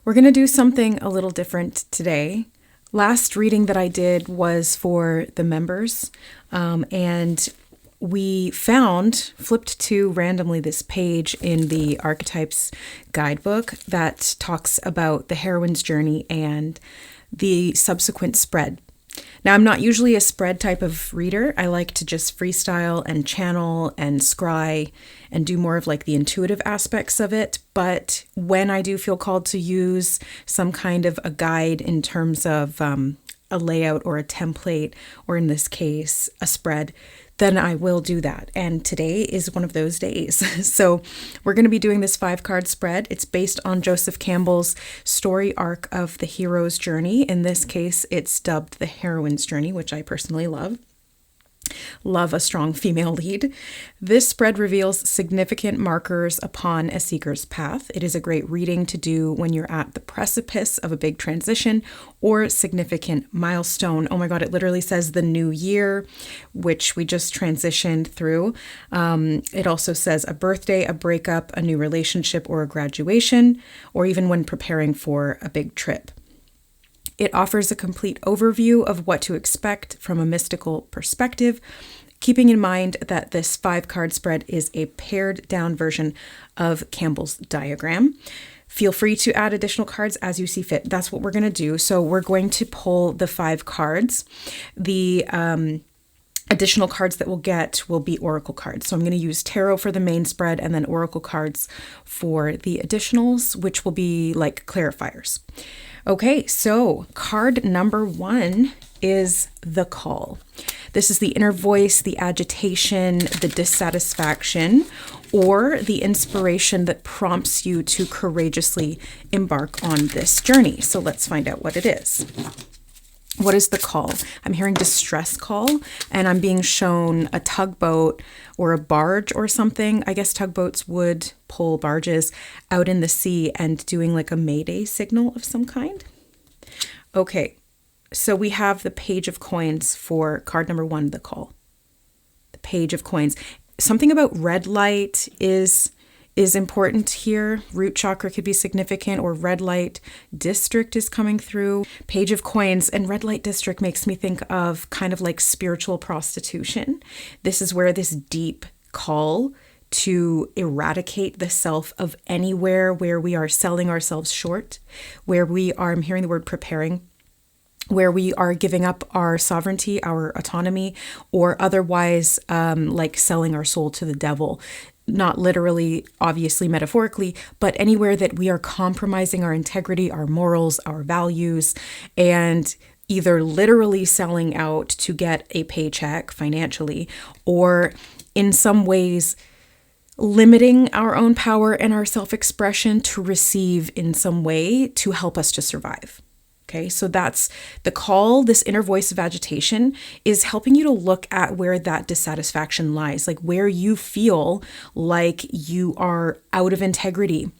We're going to do something a little different today. Last reading that I did was for the members, and we flipped to randomly this page in the Archetypes guidebook that talks about the heroine's journey and the subsequent spread. Now, I'm not usually a spread type of reader. I like to just freestyle and channel and scry and do more of like the intuitive aspects of it. But when I do feel called to use some kind of a guide in terms of a layout or a template, or in this case, a spread, then I will do that. And today is one of those days. So we're going to be doing this 5-card spread. It's based on Joseph Campbell's story arc of the hero's journey. In this case, it's dubbed the heroine's journey, which I personally love. Love a strong female lead. This spread reveals significant markers upon a seeker's path. It is a great reading to do when you're at the precipice of a big transition or significant milestone. Oh my God, it literally says the new year, which we just transitioned through. It also says a birthday, a breakup, a new relationship, or a graduation, or even when preparing for a big trip. It offers a complete overview of what to expect from a mystical perspective, keeping in mind that this 5-card spread is a pared down version of Campbell's diagram. Feel free to add additional cards as you see fit. That's what we're going to do. So we're going to pull the 5 cards. The additional cards that we'll get will be oracle cards. So I'm going to use tarot for the main spread and then oracle cards for the additionals, which will be like clarifiers. Okay, so card number 1 is the call. This is the inner voice, the agitation, the dissatisfaction, or the inspiration that prompts you to courageously embark on this journey. So let's find out what it is. What is the call? I'm hearing distress call, and I'm being shown a tugboat or a barge or something. I guess tugboats would pull barges out in the sea and doing like a mayday signal of some kind. Okay, so we have the Page of Coins for card number 1, the call. The Page of Coins. Something about red light is important here. Root chakra could be significant, or red light district is coming through. Page of Coins and red light district makes me think of kind of like spiritual prostitution. This is where this deep call to eradicate the self of anywhere where we are selling ourselves short, where we are, I'm hearing the word preparing, where we are giving up our sovereignty, our autonomy, or otherwise like selling our soul to the devil. Not literally, obviously, metaphorically, but anywhere that we are compromising our integrity, our morals, our values, and either literally selling out to get a paycheck financially, or in some ways limiting our own power and our self-expression to receive in some way to help us to survive. Okay, so that's the call. This inner voice of agitation is helping you to look at where that dissatisfaction lies, like where you feel like you are out of integrity.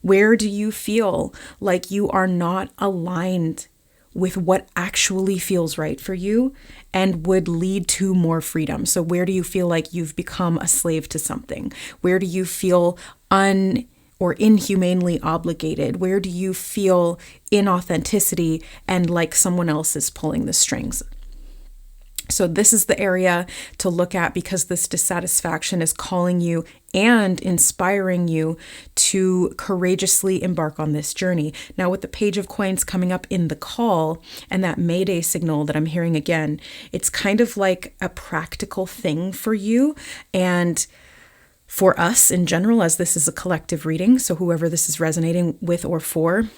Where do you feel like you are not aligned with what actually feels right for you and would lead to more freedom? So where do you feel like you've become a slave to something? Where do you feel or inhumanely obligated? Where do you feel inauthenticity and like someone else is pulling the strings? So this is the area to look at, because this dissatisfaction is calling you and inspiring you to courageously embark on this journey. Now, with the Page of Coins coming up in the call and that Mayday signal that I'm hearing again, it's kind of like a practical thing for you and for us in general, as this is a collective reading. So whoever this is resonating with or for,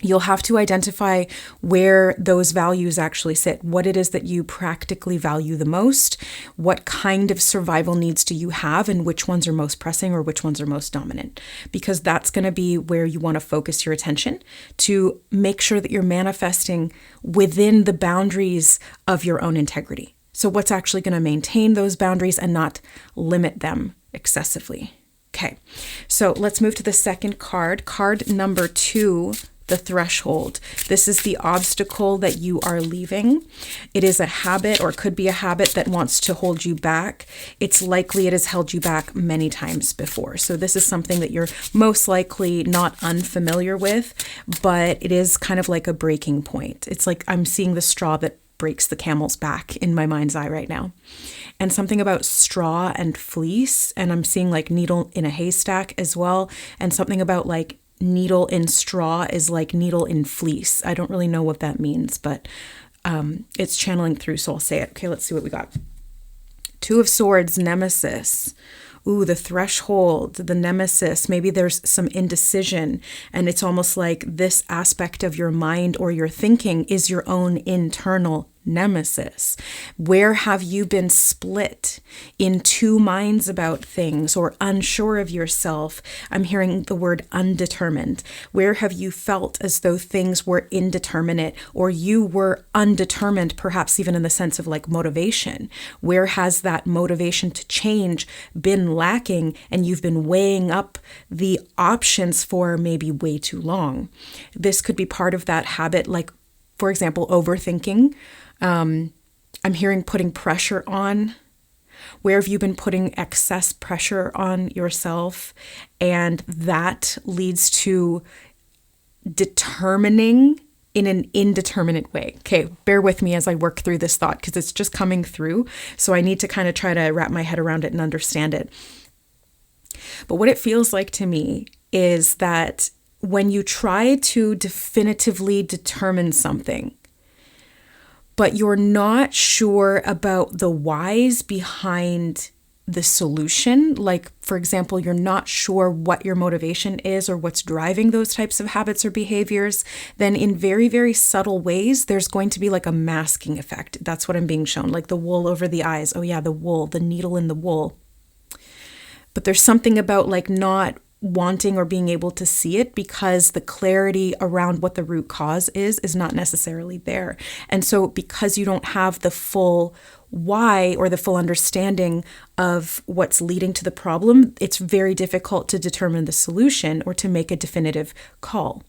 you'll have to identify where those values actually sit, what it is that you practically value the most, what kind of survival needs do you have, and which ones are most pressing or which ones are most dominant, because that's going to be where you want to focus your attention to make sure that you're manifesting within the boundaries of your own integrity. So what's actually going to maintain those boundaries and not limit them excessively. Okay, so let's move to the second card. Card number 2 the threshold. This is the obstacle that you are leaving. It is a habit, or could be a habit, that wants to hold you back. It's likely it has held you back many times before. So this is something that you're most likely not unfamiliar with, but it is kind of like a breaking point. It's like I'm seeing the straw that breaks the camel's back in my mind's eye right now. And something about straw and fleece, and I'm seeing like needle in a haystack as well, and something about like needle in straw is like needle in fleece. I don't really know what that means, but it's channeling through, so I'll say it. Okay, let's see what we got. Two of Swords, Nemesis. Ooh, the threshold, the nemesis. Maybe there's some indecision, and it's almost like this aspect of your mind or your thinking is your own internal nemesis. Where have you been split in two minds about things, or unsure of yourself? I'm hearing the word undetermined. Where have you felt as though things were indeterminate, or you were undetermined, perhaps even in the sense of like motivation? Where has that motivation to change been lacking, and you've been weighing up the options for maybe way too long? This could be part of that habit, like, for example, overthinking. I'm hearing putting pressure on. Where have you been putting excess pressure on yourself? And that leads to determining in an indeterminate way. Okay, bear with me as I work through this thought, because it's just coming through. So I need to kind of try to wrap my head around it and understand it. But what it feels like to me is that when you try to definitively determine something, but you're not sure about the whys behind the solution, like, for example, you're not sure what your motivation is or what's driving those types of habits or behaviors, then in very, very subtle ways, there's going to be like a masking effect. That's what I'm being shown, like the wool over the eyes. Oh yeah, the wool, the needle in the wool. But there's something about like not wanting or being able to see it, because the clarity around what the root cause is not necessarily there. And so because you don't have the full why or the full understanding of what's leading to the problem, it's very difficult to determine the solution or to make a definitive call.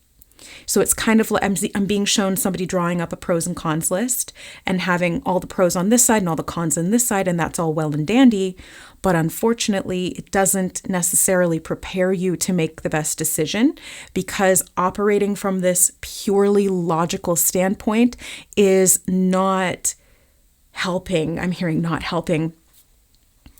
So it's kind of like I'm being shown somebody drawing up a pros and cons list and having all the pros on this side and all the cons on this side, and that's all well and dandy. But unfortunately, it doesn't necessarily prepare you to make the best decision, because operating from this purely logical standpoint is not helping. I'm hearing not helping.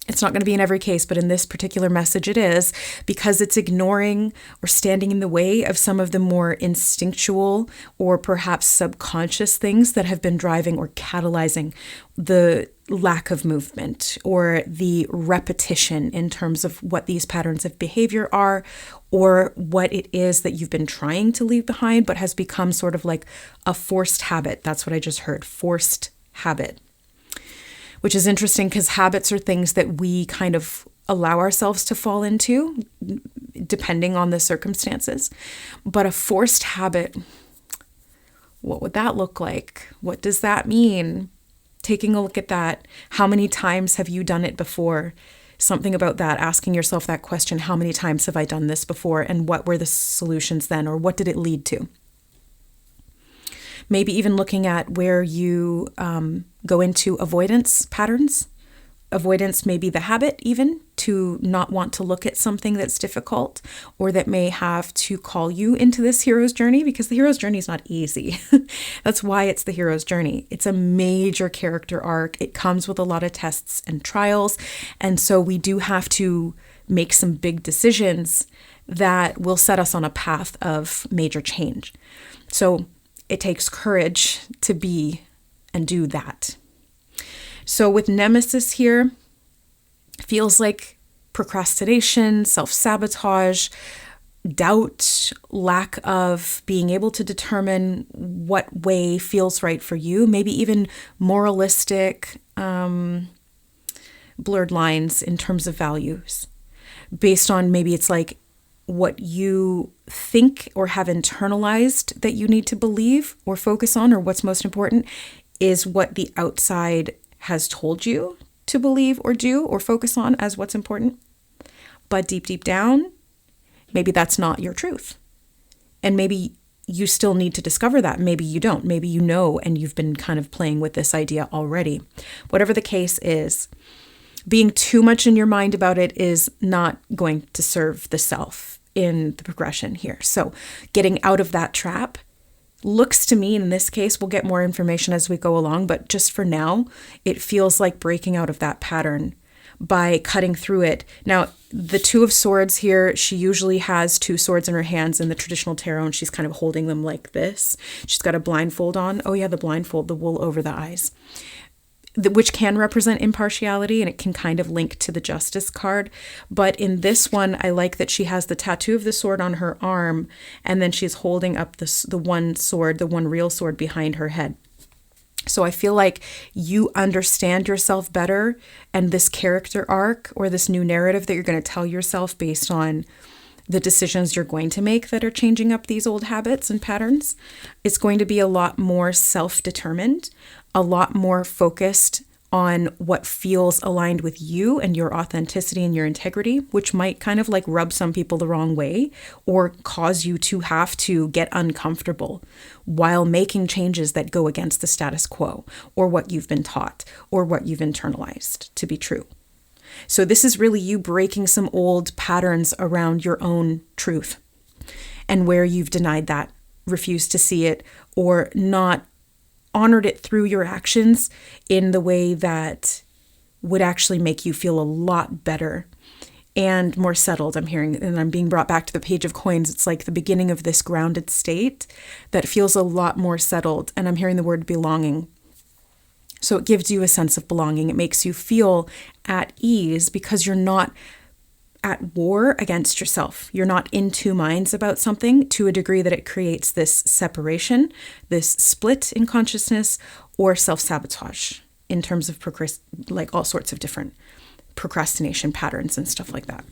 It's not going to be in every case, but in this particular message it is, because it's ignoring or standing in the way of some of the more instinctual or perhaps subconscious things that have been driving or catalyzing the lack of movement or the repetition in terms of what these patterns of behavior are, or what it is that you've been trying to leave behind but has become sort of like a forced habit. That's what I just heard, forced habit. Which is interesting, because habits are things that we kind of allow ourselves to fall into depending on the circumstances. But a forced habit, what would that look like? What does that mean? Taking a look at that. How many times have you done it before? Something about that, asking yourself that question, how many times have I done this before? And what were the solutions then? Or what did it lead to? Maybe even looking at where you go into avoidance patterns. Avoidance may be the habit, even to not want to look at something that's difficult, or that may have to call you into this hero's journey, because the hero's journey is not easy. That's why it's the hero's journey. It's a major character arc. It comes with a lot of tests and trials. And so we do have to make some big decisions that will set us on a path of major change. So it takes courage to be and do that. So with Nemesis here, feels like procrastination, self-sabotage, doubt, lack of being able to determine what way feels right for you, maybe even moralistic, blurred lines in terms of values, based on maybe it's like what you think or have internalized that you need to believe or focus on, or what's most important, is what the outside has told you to believe or do or focus on as what's important. But deep, deep down, maybe that's not your truth. And maybe you still need to discover that. Maybe you don't. Maybe you know, and you've been kind of playing with this idea already. Whatever the case is, being too much in your mind about it is not going to serve the self in the progression here. So getting out of that trap looks to me, in this case, we'll get more information as we go along, but just for now, it feels like breaking out of that pattern by cutting through it. Now, the Two of Swords here, she usually has two swords in her hands in the traditional tarot, and she's kind of holding them like this. She's got a blindfold on. Oh yeah, the blindfold, the wool over the eyes, which can represent impartiality, and it can kind of link to the Justice card. But in this one, I like that she has the tattoo of the sword on her arm, and then she's holding up the one sword, the one real sword behind her head. So I feel like you understand yourself better, and this character arc or this new narrative that you're going to tell yourself based on the decisions you're going to make that are changing up these old habits and patterns, it's going to be a lot more self-determined, a lot more focused on what feels aligned with you and your authenticity and your integrity, which might kind of like rub some people the wrong way or cause you to have to get uncomfortable while making changes that go against the status quo or what you've been taught or what you've internalized to be true. So this is really you breaking some old patterns around your own truth and where you've denied that, refused to see it, or not honored it through your actions in the way that would actually make you feel a lot better and more settled. I'm hearing, and I'm being brought back to the Page of Coins. It's like the beginning of this grounded state that feels a lot more settled. And I'm hearing the word belonging. So it gives you a sense of belonging. It makes you feel at ease because you're not at war against yourself. You're not in two minds about something to a degree that it creates this separation, this split in consciousness, or self-sabotage in terms of like all sorts of different procrastination patterns and stuff like that.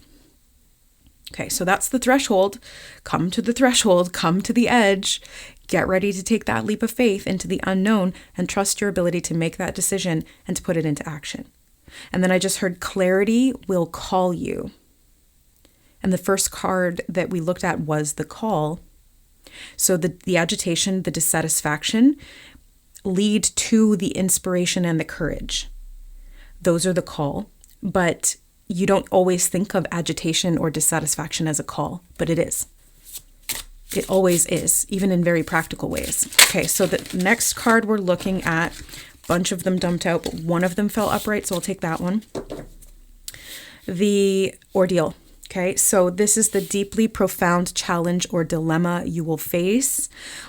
Okay, so that's the threshold. Come to the threshold, come to the edge, get ready to take that leap of faith into the unknown and trust your ability to make that decision and to put it into action. And then I just heard clarity will call you. And the first card that we looked at was the call. So the agitation, the dissatisfaction lead to the inspiration and the courage. Those are the call. But you don't always think of agitation or dissatisfaction as a call, but it is. It always is, even in very practical ways. Okay, so the next card we're looking at, a bunch of them dumped out, but one of them fell upright, so I'll take that one. The ordeal. Okay, so this is the deeply profound challenge or dilemma you will face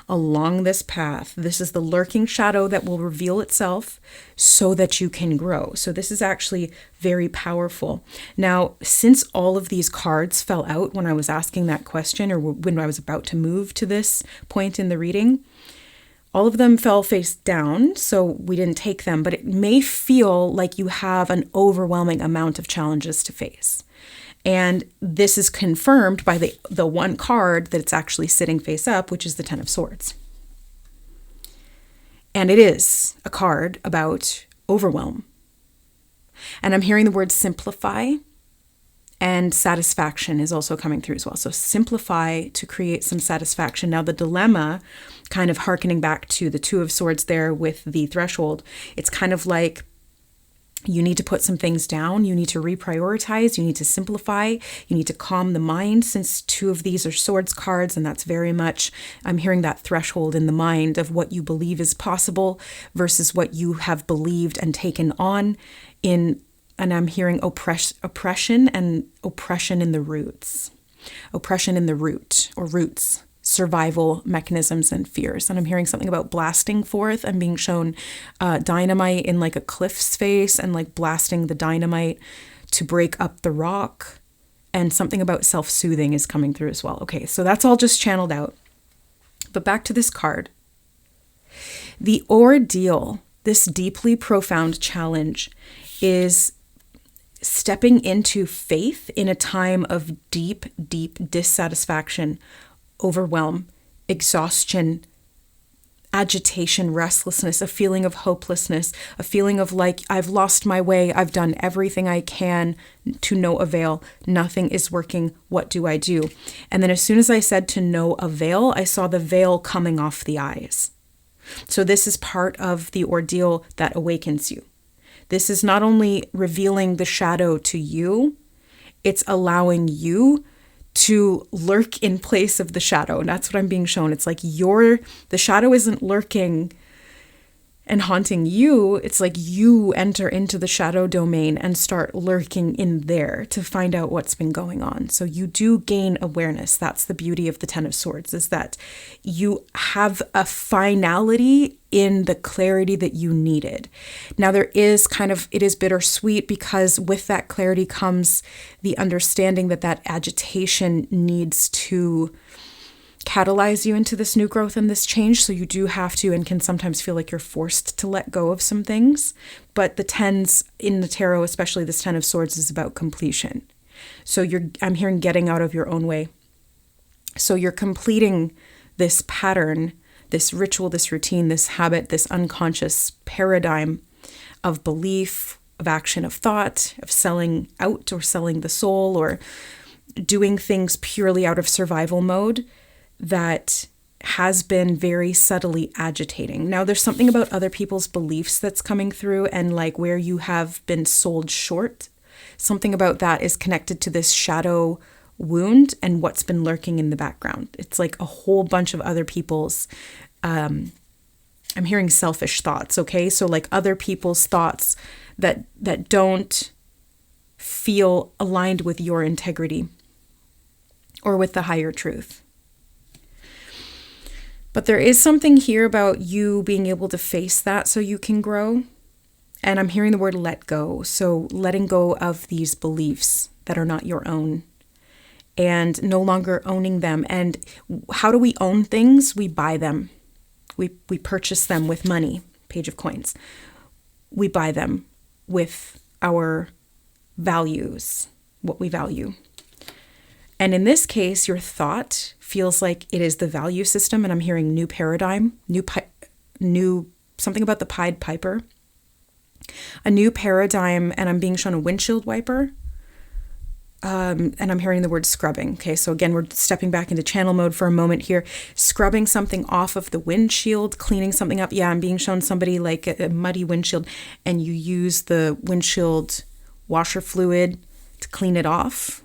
along this path. This is the lurking shadow that will reveal itself so that you can grow. So this is actually very powerful. Now, since all of these cards fell out when I was asking that question or when I was about to move to this point in the reading, all of them fell face down, so we didn't take them, but it may feel like you have an overwhelming amount of challenges to face. And this is confirmed by the one card that it's actually sitting face up, which is the Ten of Swords. And it is a card about overwhelm. And I'm hearing the word simplify, and satisfaction is also coming through as well. So simplify to create some satisfaction. Now the dilemma, kind of hearkening back to the Two of Swords there with the threshold, it's kind of like you need to put some things down. You need to reprioritize. You need to simplify. You need to calm the mind, since two of these are swords cards. And that's very much, I'm hearing that threshold in the mind of what you believe is possible versus what you have believed and taken on and I'm hearing oppression and oppression in the roots. Oppression in the root or roots. Survival mechanisms and fears. And I'm hearing something about blasting forth. I'm being shown dynamite in like a cliff's face and like blasting the dynamite to break up the rock. And something about self-soothing is coming through as well. Okay, so that's all just channeled out. But back to this card. The ordeal, this deeply profound challenge, is stepping into faith in a time of deep, deep dissatisfaction, overwhelm, exhaustion, agitation, restlessness, a feeling of hopelessness, a feeling of like, I've lost my way. I've done everything I can to no avail. Nothing is working. What do I do? And then as soon as I said to no avail, I saw the veil coming off the eyes. So this is part of the ordeal that awakens you. This is not only revealing the shadow to you, it's allowing you to lurk in place of the shadow. And that's what I'm being shown. It's like the shadow isn't lurking and haunting you. It's like you enter into the shadow domain and start lurking in there to find out what's been going on. So you do gain awareness. That's the beauty of the Ten of Swords, is that you have a finality in the clarity that you needed. Now it is bittersweet, because with that clarity comes the understanding that agitation needs to catalyze you into this new growth and this change. So you do have to, and can sometimes feel like you're forced to let go of some things. But the tens in the tarot, especially this Ten of Swords, is about completion. So I'm hearing getting out of your own way. So you're completing this pattern, this ritual, this routine, this habit, this unconscious paradigm of belief, of action, of thought, of selling out or selling the soul, or doing things purely out of survival mode, that has been very subtly agitating. Now, there's something about other people's beliefs that's coming through, and like where you have been sold short. Something about that is connected to this shadow wound and what's been lurking in the background. It's like a whole bunch of other people's, I'm hearing selfish thoughts, okay? So like other people's thoughts that don't feel aligned with your integrity or with the higher truth. But there is something here about you being able to face that so you can grow. And I'm hearing the word let go. So letting go of these beliefs that are not your own and no longer owning them. And how do we own things? We buy them. We purchase them with money, Page of Coins. We buy them with our values, what we value. And in this case, your thought feels like it is the value system. And I'm hearing new paradigm, new something about the Pied Piper, a new paradigm. And I'm being shown a windshield wiper. And I'm hearing the word scrubbing. Okay, so again, we're stepping back into channel mode for a moment here. Scrubbing something off of the windshield, cleaning something up. Yeah, I'm being shown somebody like a muddy windshield, and you use the windshield washer fluid to clean it off.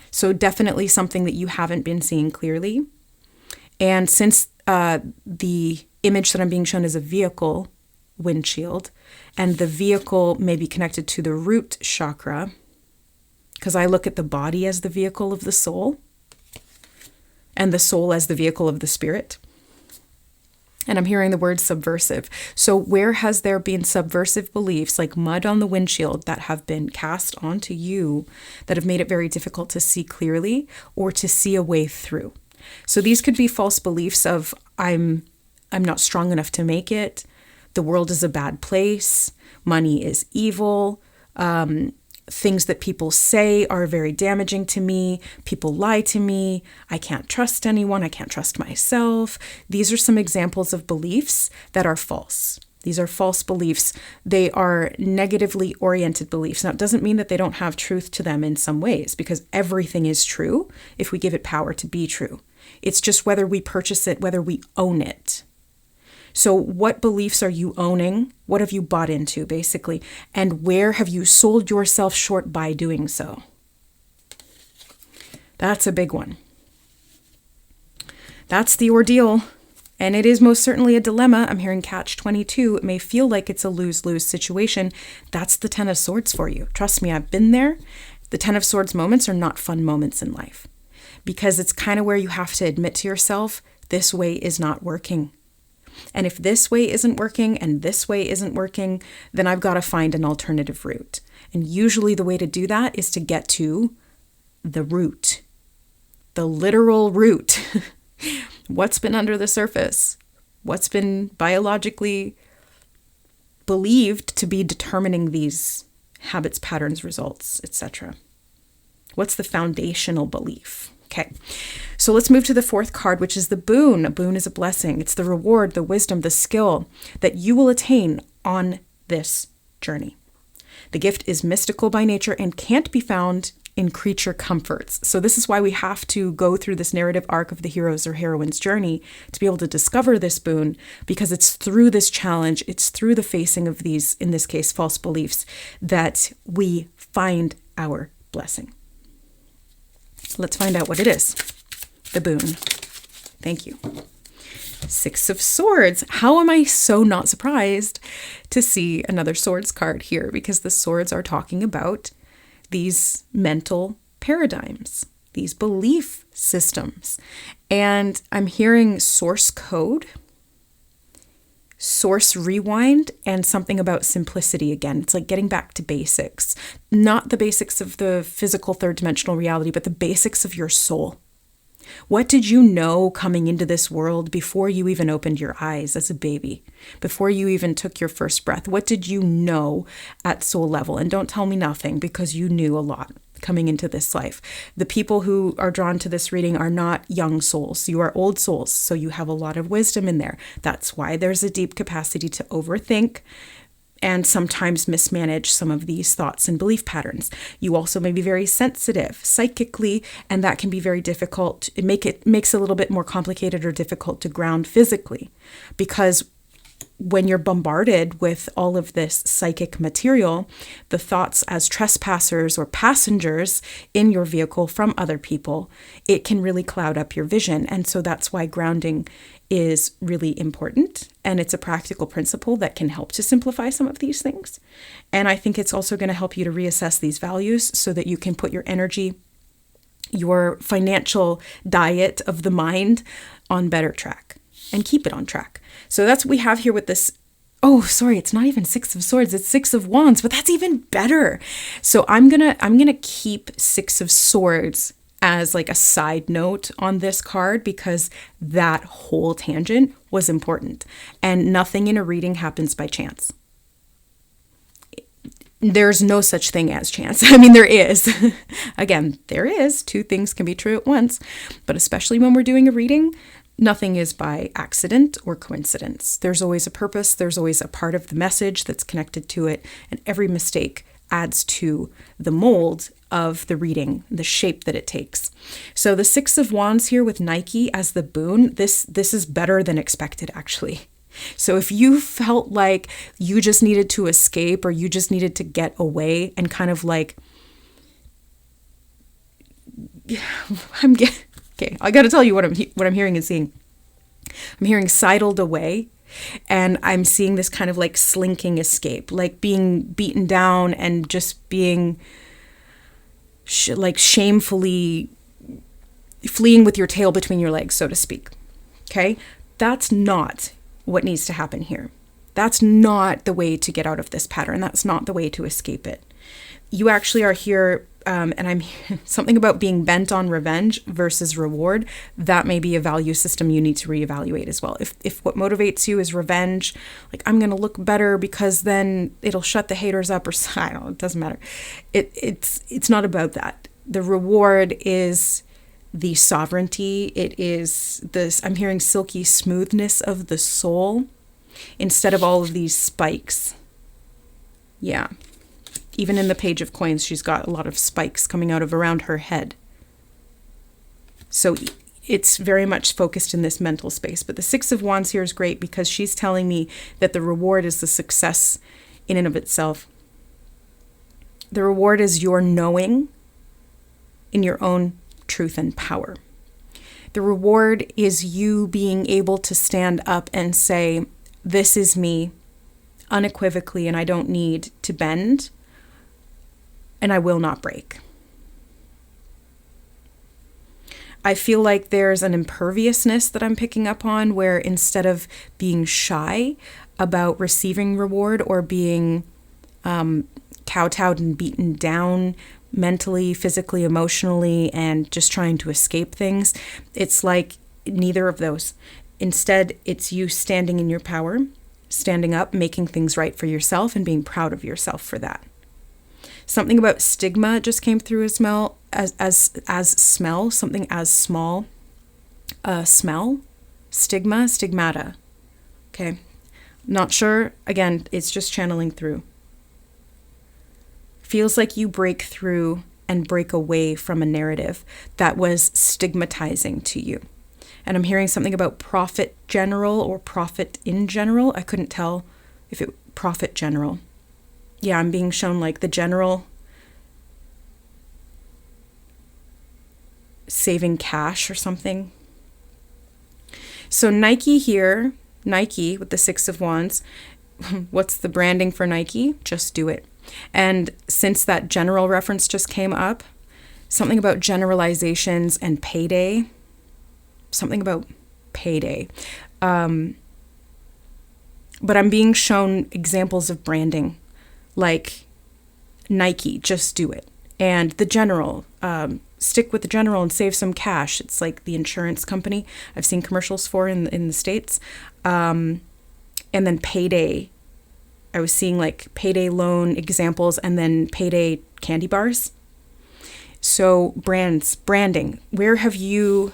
So definitely something that you haven't been seeing clearly. And since the image that I'm being shown is a vehicle windshield, and the vehicle may be connected to the root chakra, because I look at the body as the vehicle of the soul, and the soul as the vehicle of the spirit. And I'm hearing the word subversive. So where has there been subversive beliefs like mud on the windshield that have been cast onto you that have made it very difficult to see clearly or to see a way through? So these could be false beliefs of I'm not strong enough to make it. The world is a bad place. Money is evil. Things that people say are very damaging to me. People lie to me. I can't trust anyone. I can't trust myself. These are some examples of beliefs that are false. These are false beliefs. They are negatively oriented beliefs. Now, it doesn't mean that they don't have truth to them in some ways, because everything is true if we give it power to be true. It's just whether we purchase it, whether we own it. So what beliefs are you owning? What have you bought into, basically? And where have you sold yourself short by doing so? That's a big one. That's the ordeal. And it is most certainly a dilemma. I'm hearing catch-22. It may feel like it's a lose-lose situation. That's the Ten of Swords for you. Trust me, I've been there. The Ten of Swords moments are not fun moments in life, because it's kind of where you have to admit to yourself, this way is not working. And if this way isn't working and this way isn't working, then I've got to find an alternative route. And usually the way to do that is to get to the root, the literal root. What's been under the surface? What's been biologically believed to be determining these habits, patterns, results, etc.? What's the foundational belief? Okay, so let's move to the fourth card, which is the boon. A boon is a blessing. It's the reward, the wisdom, the skill that you will attain on this journey. The gift is mystical by nature and can't be found in creature comforts. So this is why we have to go through this narrative arc of the hero's or heroine's journey to be able to discover this boon, because it's through this challenge, it's through the facing of these, in this case, false beliefs, that we find our blessing. Let's find out what it is. The boon. Thank you. Six of Swords. How am I so not surprised to see another swords card here? Because the swords are talking about these mental paradigms, these belief systems. And I'm hearing source code, source rewind, and something about simplicity again. It's like getting back to basics, not the basics of the physical third dimensional reality, but the basics of your soul. What did you know coming into this world before you even opened your eyes as a baby? Before you even took your first breath? What did you know at soul level? And don't tell me nothing, because you knew a lot coming into this life. The people who are drawn to this reading are not young souls. You are old souls, so you have a lot of wisdom in there. That's why there's a deep capacity to overthink and sometimes mismanage some of these thoughts and belief patterns. You also may be very sensitive psychically, and that can be very difficult. It makes it a little bit more complicated or difficult to ground physically, because when you're bombarded with all of this psychic material, the thoughts as trespassers or passengers in your vehicle from other people, it can really cloud up your vision. And so that's why grounding is really important. And it's a practical principle that can help to simplify some of these things. And I think it's also going to help you to reassess these values so that you can put your energy, your financial diet of the mind on better track and keep it on track. So that's what we have here with this. Oh, sorry, it's not even Six of Swords, it's Six of Wands, but that's even better. So I'm gonna keep Six of Swords as like a side note on this card, because that whole tangent was important. And nothing in a reading happens by chance. There's no such thing as chance. I mean, there is. Again, there is. Two things can be true at once. But especially when we're doing a reading, nothing is by accident or coincidence. There's always a purpose. There's always a part of the message that's connected to it. And every mistake adds to the mold of the reading, the shape that it takes. So the Six of Wands here with Nike as the boon, this is better than expected, actually. So if you felt like you just needed to escape or you just needed to get away and kind of like, okay, I got to tell you what I'm hearing and seeing. I'm hearing sidled away, and I'm seeing this kind of like slinking escape, like being beaten down and just being like shamefully fleeing with your tail between your legs, so to speak. Okay, that's not what needs to happen here. That's not the way to get out of this pattern. That's not the way to escape it. You actually are here, and I'm something about being bent on revenge versus reward. That may be a value system you need to reevaluate as well. If what motivates you is revenge, like I'm going to look better because then it'll shut the haters up, or I don't know, it doesn't matter. It's not about that. The reward is the sovereignty. It is this, I'm hearing silky smoothness of the soul instead of all of these spikes. Yeah. Even in the Page of Coins, she's got a lot of spikes coming out of around her head. So it's very much focused in this mental space. But the Six of Wands here is great because she's telling me that the reward is the success in and of itself. The reward is your knowing in your own truth and power. The reward is you being able to stand up and say, this is me unequivocally, and I don't need to bend, and I will not break. I feel like there's an imperviousness that I'm picking up on, where instead of being shy about receiving reward or being kowtowed and beaten down mentally, physically, emotionally, and just trying to escape things, it's like neither of those. Instead, it's you standing in your power, standing up, making things right for yourself, and being proud of yourself for that. Something about stigma just came through as smell, as smell, something as small. Smell, stigma, stigmata. Okay. Not sure. Again, it's just channeling through. Feels like you break through and break away from a narrative that was stigmatizing to you. And I'm hearing something about prophet general or prophet in general. I couldn't tell if it prophet general. Yeah, I'm being shown like the general saving cash or something. So Nike here, Nike with the 6 of Wands. What's the branding for Nike? Just do it. And since that general reference just came up, something about generalizations and payday. Something about payday. But I'm being shown examples of branding, like Nike, just do it. And the general, stick with the general and save some cash. It's like the insurance company I've seen commercials for in the States. And then payday. I was seeing like payday loan examples and then payday candy bars. So branding. Where have you...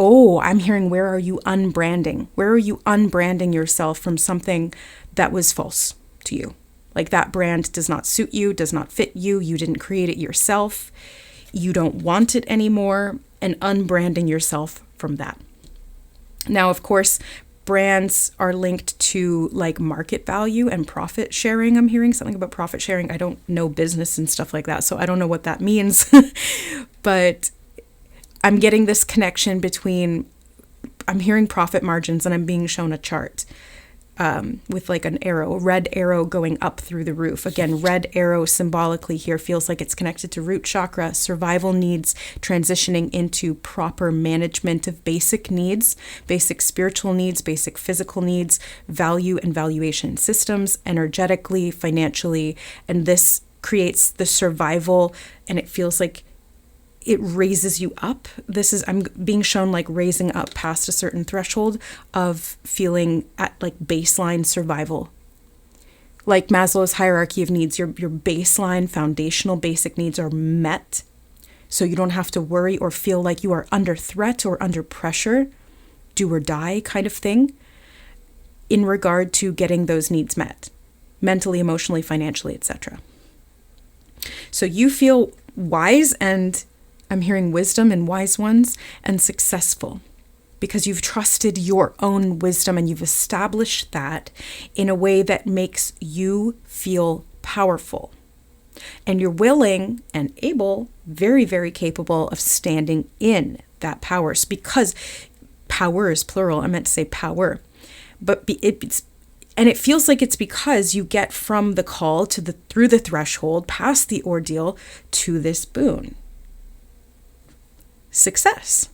Oh, I'm hearing, where are you unbranding? Where are you unbranding yourself from something that was false to you? Like that brand does not suit you, does not fit you. You didn't create it yourself. You don't want it anymore, and unbranding yourself from that. Now, of course, brands are linked to like market value and profit sharing. I'm hearing something about profit sharing. I don't know business and stuff like that, so I don't know what that means. But I'm getting this connection between, I'm hearing profit margins and I'm being shown a chart with like an arrow, a red arrow going up through the roof. Again, red arrow symbolically here feels like it's connected to root chakra, survival needs, transitioning into proper management of basic needs, basic spiritual needs, basic physical needs, value and valuation systems, energetically, financially. And this creates the survival, and it feels like it raises you up. I'm being shown like raising up past a certain threshold of feeling at like baseline survival. Like Maslow's hierarchy of needs, your baseline, foundational, basic needs are met. So you don't have to worry or feel like you are under threat or under pressure, do or die kind of thing, in regard to getting those needs met, mentally, emotionally, financially, etc. So you feel wise, and I'm hearing wisdom and wise ones, and successful, because you've trusted your own wisdom and you've established that in a way that makes you feel powerful. And you're willing and able, very, very capable of standing in that power. Because power is plural. I meant to say power. But it feels like it's because you get from the call through the threshold, past the ordeal, to this boon. Success.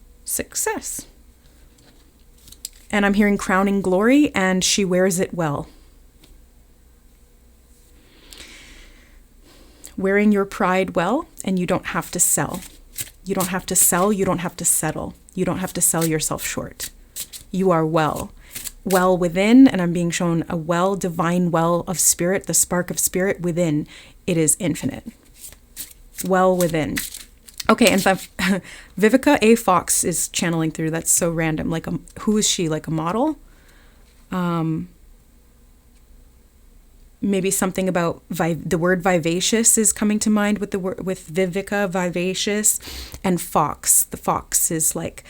And I'm hearing crowning glory, and she wears it well. Wearing your pride well, and you don't have to sell. You don't have to sell, you don't have to settle. You don't have to sell yourself short. You are well within, and I'm being shown a divine well of spirit, the spark of spirit within. It is infinite. Well within. Okay, and Vivica A. Fox is channeling through. That's so random. Like, who is she? Like a model? Maybe something about the word vivacious is coming to mind with with Vivica, vivacious, and fox. The fox is like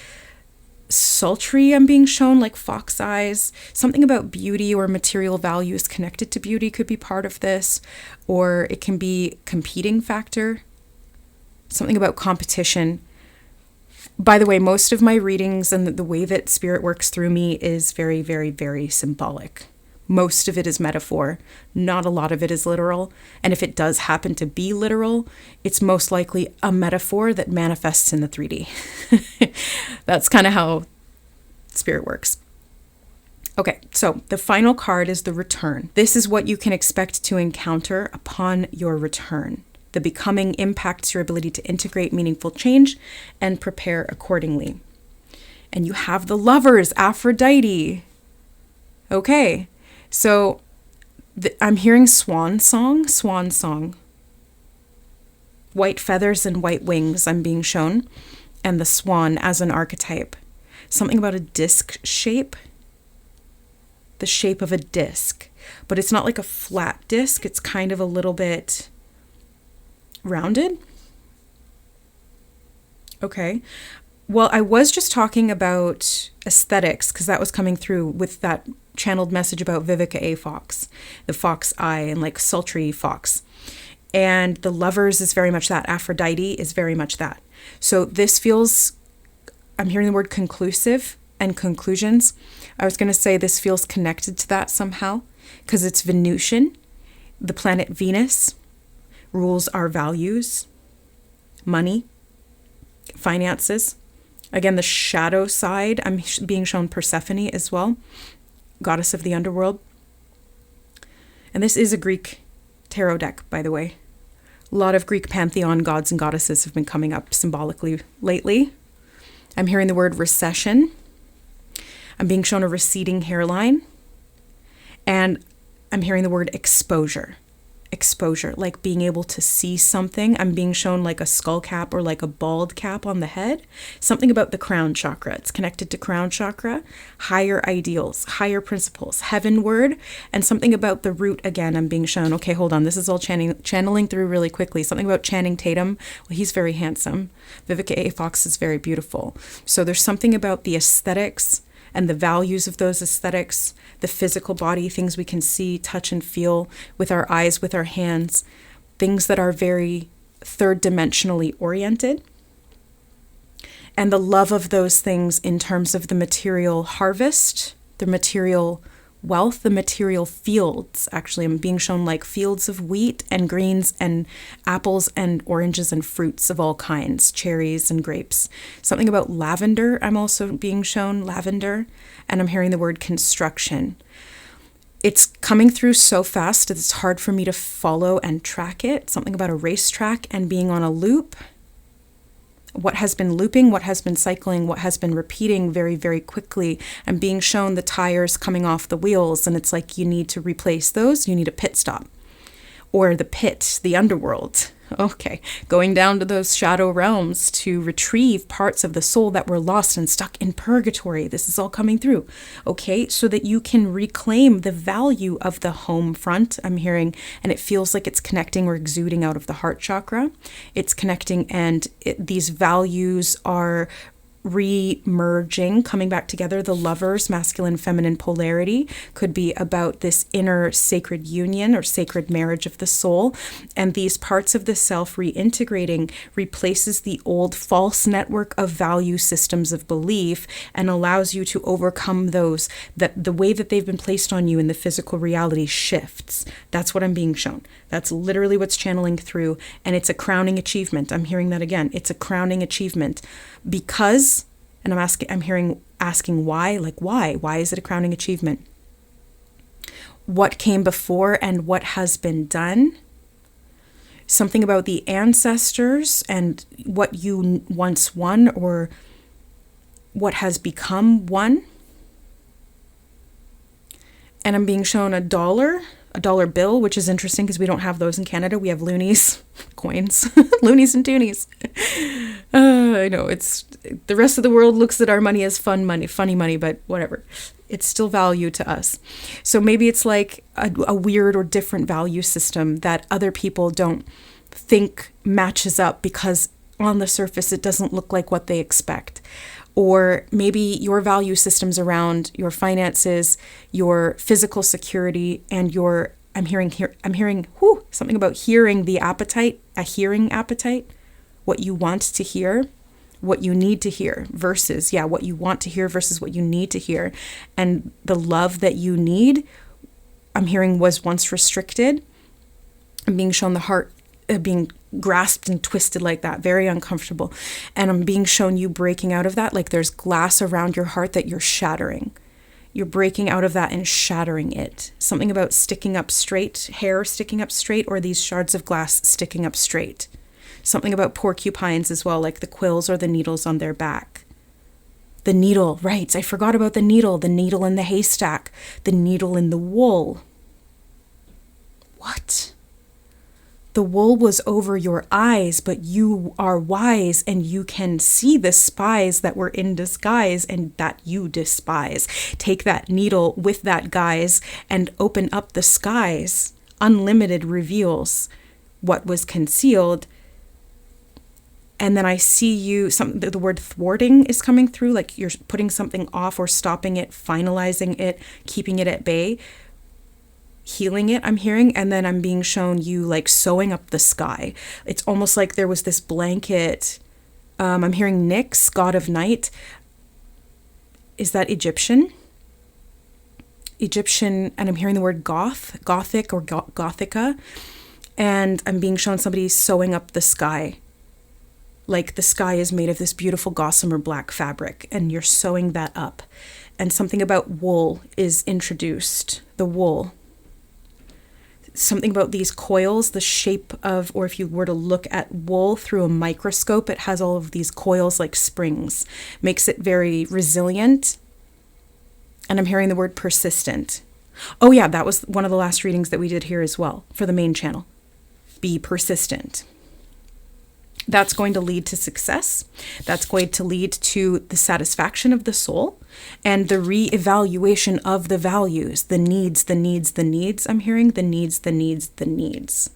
sultry. I'm being shown like fox eyes. Something about beauty or material value is connected to beauty could be part of this, or it can be competing factor. Something about competition. By the way, most of my readings and the way that spirit works through me is very, very, very symbolic. Most of it is metaphor. Not a lot of it is literal. And if it does happen to be literal, it's most likely a metaphor that manifests in the 3D. That's kind of how spirit works. Okay, so the final card is the return. This is what you can expect to encounter upon your return. The becoming impacts your ability to integrate meaningful change and prepare accordingly. And you have the Lovers, Aphrodite. Okay, so I'm hearing swan song. white feathers and white wings I'm being shown, and the swan as an archetype. Something about a disc shape, the shape of a disc, but it's not like a flat disc. It's kind of a little bit rounded. Okay. Well, I was just talking about aesthetics because that was coming through with that channeled message about Vivica A. Fox, the fox eye and like sultry fox. And the Lovers is very much that. Aphrodite is very much that. So this feels, I'm hearing the word conclusive and conclusions. I was going to say this feels connected to that somehow because it's Venusian. The planet Venus rules our values, money, finances. Again, the shadow side, I'm being shown Persephone as well, goddess of the underworld. And this is a Greek tarot deck, by the way. A lot of Greek pantheon gods and goddesses have been coming up symbolically lately. I'm hearing the word recession. I'm being shown a receding hairline. And I'm hearing the word exposure. Exposure, like being able to see something. I'm being shown like a skull cap or like a bald cap on the head. Something about the crown chakra. It's connected to crown chakra, higher ideals, higher principles, heavenward, and something about the root again. I'm being shown, okay, hold on. This is all channeling through really quickly. Something about Channing Tatum. Well, he's very handsome. Vivica A. Fox is very beautiful. So there's something about the aesthetics and the values of those aesthetics, the physical body, things we can see, touch, and feel with our eyes, with our hands, things that are very third dimensionally oriented. And the love of those things in terms of the material harvest, the material wealth, the material fields. Actually, I'm being shown like fields of wheat and greens and apples and oranges and fruits of all kinds, cherries and grapes. Something about lavender, I'm also being shown lavender, and I'm hearing the word construction. It's coming through so fast, it's hard for me to follow and track it. Something about a racetrack and being on a loop. What has been looping, what has been cycling, what has been repeating very, very quickly. I'm being shown the tires coming off the wheels, and it's like you need to replace those. You need a pit stop. Or the pit, the underworld. Okay, going down to those shadow realms to retrieve parts of the soul that were lost and stuck in purgatory. This is all coming through. Okay, so that you can reclaim the value of the home front, I'm hearing, and it feels like it's connecting or exuding out of the heart chakra. It's connecting, and these values are re-merging, coming back together. The Lovers, masculine, feminine polarity, could be about this inner sacred union or sacred marriage of the soul. And these parts of the self reintegrating replaces the old false network of value systems of belief and allows you to overcome those, that the way that they've been placed on you in the physical reality shifts. That's what I'm being shown. That's literally what's channeling through. And it's a crowning achievement. I'm hearing that again. It's a crowning achievement because, and I'm asking why, like why is it a crowning achievement? What came before and what has been done? Something about the ancestors and what you once won or what has become one. And I'm being shown a dollar bill, which is interesting because we don't have those in Canada. We have loonies, coins, loonies and toonies. I know it's the rest of the world looks at our money as funny money, but whatever. It's still value to us. So maybe it's like a weird or different value system that other people don't think matches up because on the surface it doesn't look like what they expect. Or maybe your value systems around your finances, your physical security, and I'm hearing something about hearing the appetite, a hearing appetite, what you want to hear, what you need to hear versus, what you want to hear versus what you need to hear. And the love that you need, I'm hearing was once restricted. I'm being shown the heart being grasped and twisted like that, very uncomfortable. And I'm being shown you breaking out of that, like there's glass around your heart that you're shattering. You're breaking out of that and shattering it. Something about sticking up straight, hair sticking up straight, or these shards of glass sticking up straight. Something about porcupines as well, like the quills or the needles on their back. The needle, right, I forgot about the needle in the haystack, the needle in the wool. What? the wool was over your eyes, but you are wise and you can see the spies that were in disguise and that you despise. Take that needle with that guise and open up the skies. Unlimited reveals what was concealed. And then I see you, the word thwarting is coming through, like you're putting something off or stopping it, finalizing it, keeping it at bay, healing it, I'm hearing. And then I'm being shown you like sewing up the sky. It's almost like there was this blanket. I'm hearing Nyx, god of night. Is that Egyptian? Egyptian, and I'm hearing the word gothic or gothica. And I'm being shown somebody sewing up the sky. Like the sky is made of this beautiful gossamer black fabric and you're sewing that up. And something about wool is introduced. The wool. Something about these coils, the shape of, or if you were to look at wool through a microscope, it has all of these coils like springs. Makes it very resilient. And I'm hearing the word persistent. Oh yeah, that was one of the last readings that we did here as well for the main channel. Be persistent. That's going to lead to success. That's going to lead to the satisfaction of the soul and the re-evaluation of the values, the needs, the needs, the needs. I'm hearing the needs, the needs, the needs.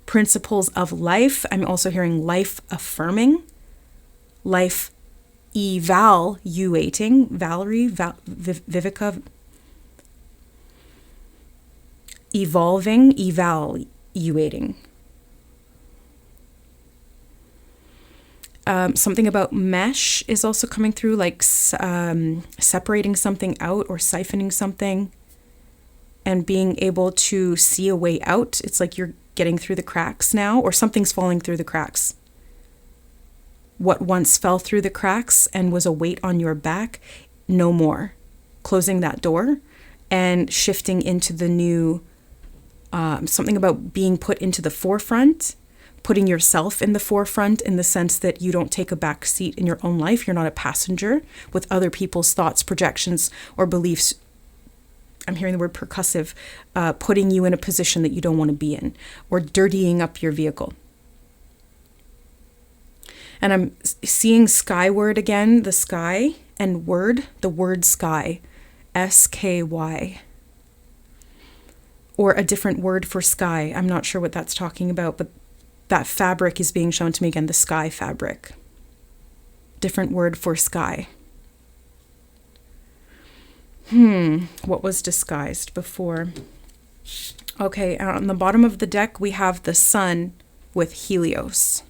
Principles of life. I'm also hearing life affirming, life evaluating. Valerie, Vivica. Evolving, evaluating. Something about mesh is also coming through, like separating something out or siphoning something and being able to see a way out. It's like you're getting through the cracks now, or something's falling through the cracks. What once fell through the cracks and was a weight on your back, no more. Closing that door and shifting into the new, something about being put into the forefront. Putting yourself in the forefront in the sense that you don't take a back seat in your own life. You're not a passenger with other people's thoughts, projections, or beliefs. I'm hearing the word percussive, putting you in a position that you don't want to be in, or dirtying up your vehicle. And I'm seeing skyward again, the sky, and word, the word sky, S-K-Y. Or a different word for sky. I'm not sure what that's talking about, but that fabric is being shown to me again, the sky fabric. Different word for sky. What was disguised before? Okay, on the bottom of the deck, we have the sun with Helios.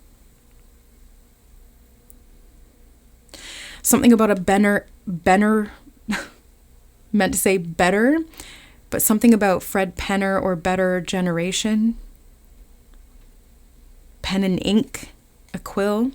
Something about a Benner, meant to say better, but something about Fred Penner or better generation. Pen and ink, a quill.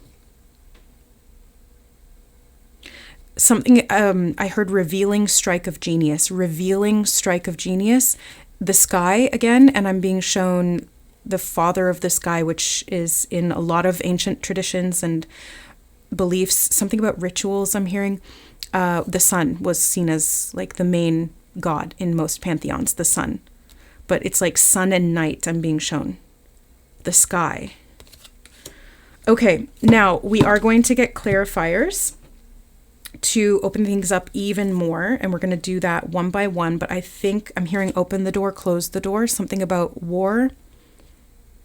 Something, I heard revealing strike of genius. Revealing strike of genius. The sky again, and I'm being shown the father of the sky, which is in a lot of ancient traditions and beliefs. Something about rituals I'm hearing. The sun was seen as like the main god in most pantheons, the sun. But it's like sun and night I'm being shown. The sky. Okay, now we are going to get clarifiers to open things up even more, and we're going to do that one by one, but I think I'm hearing open the door, close the door, something about war,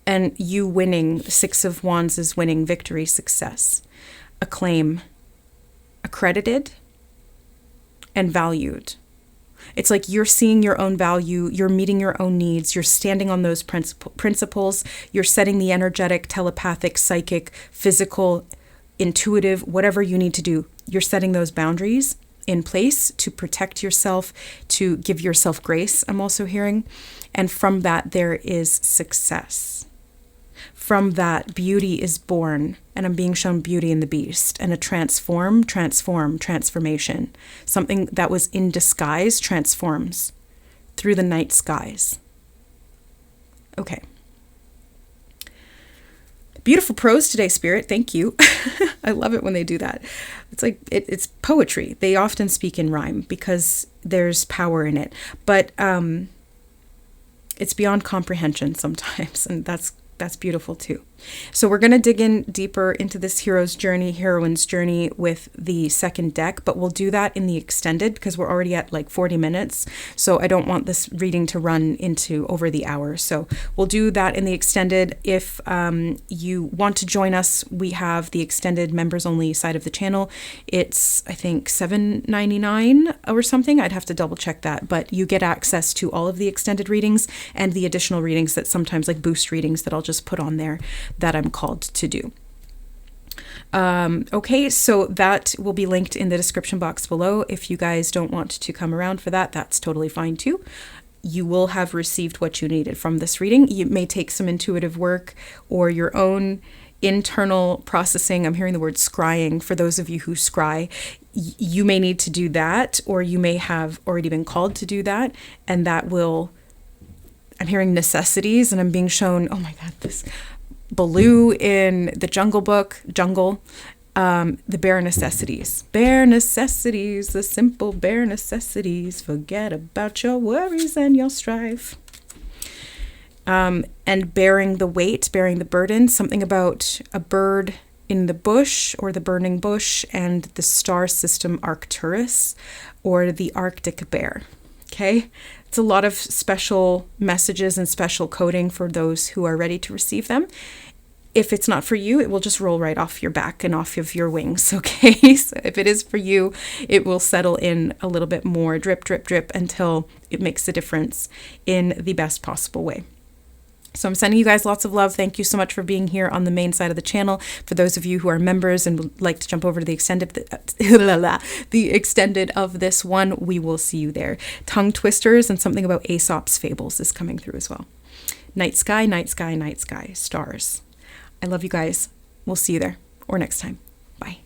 and you winning. The Six of Wands is winning, victory, success, acclaim, accredited, and valued. It's like you're seeing your own value, you're meeting your own needs, you're standing on those principles, you're setting the energetic, telepathic, psychic, physical, intuitive, whatever you need to do. You're setting those boundaries in place to protect yourself, to give yourself grace, I'm also hearing. And from that, there is success. From that, beauty is born, and I'm being shown Beauty and the Beast, and a transformation. Something that was in disguise transforms through the night skies. Okay. Beautiful prose today, Spirit. Thank you. I love it when they do that. It's like, it's poetry. They often speak in rhyme because there's power in it. But it's beyond comprehension sometimes, and that's beautiful too. So we're going to dig in deeper into this hero's journey, heroine's journey with the second deck, but we'll do that in the extended because we're already at like 40 minutes. So I don't want this reading to run into over the hour. So we'll do that in the extended. If you want to join us, we have the extended members only side of the channel. It's, I think, $7.99 or something. I'd have to double check that, but you get access to all of the extended readings and the additional readings that sometimes, like boost readings, that I'll just put on there that I'm called to do. Okay, so that will be linked in the description box below. If you guys don't want to come around for that, that's totally fine too. You will have received what you needed from this reading. You may take some intuitive work or your own internal processing. I'm hearing the word scrying for those of you who scry. You may need to do that, or you may have already been called to do that, and that will, I'm hearing necessities, and I'm being shown, oh my God, this Baloo in the Jungle Book, the bare necessities. Bare necessities, the simple bare necessities. Forget about your worries and your strife. And bearing the weight, bearing the burden, something about a bird in the bush or the burning bush and the star system Arcturus or the Arctic bear. Okay? It's a lot of special messages and special coding for those who are ready to receive them. If it's not for you, it will just roll right off your back and off of your wings, okay? So if it is for you, it will settle in a little bit more, drip, drip, drip, until it makes a difference in the best possible way. So I'm sending you guys lots of love. Thank you so much for being here on the main side of the channel. For those of you who are members and would like to jump over to the extended, the extended of this one, we will see you there. Tongue twisters and something about Aesop's fables is coming through as well. Night sky, night sky, night sky, stars. I love you guys. We'll see you there or next time. Bye.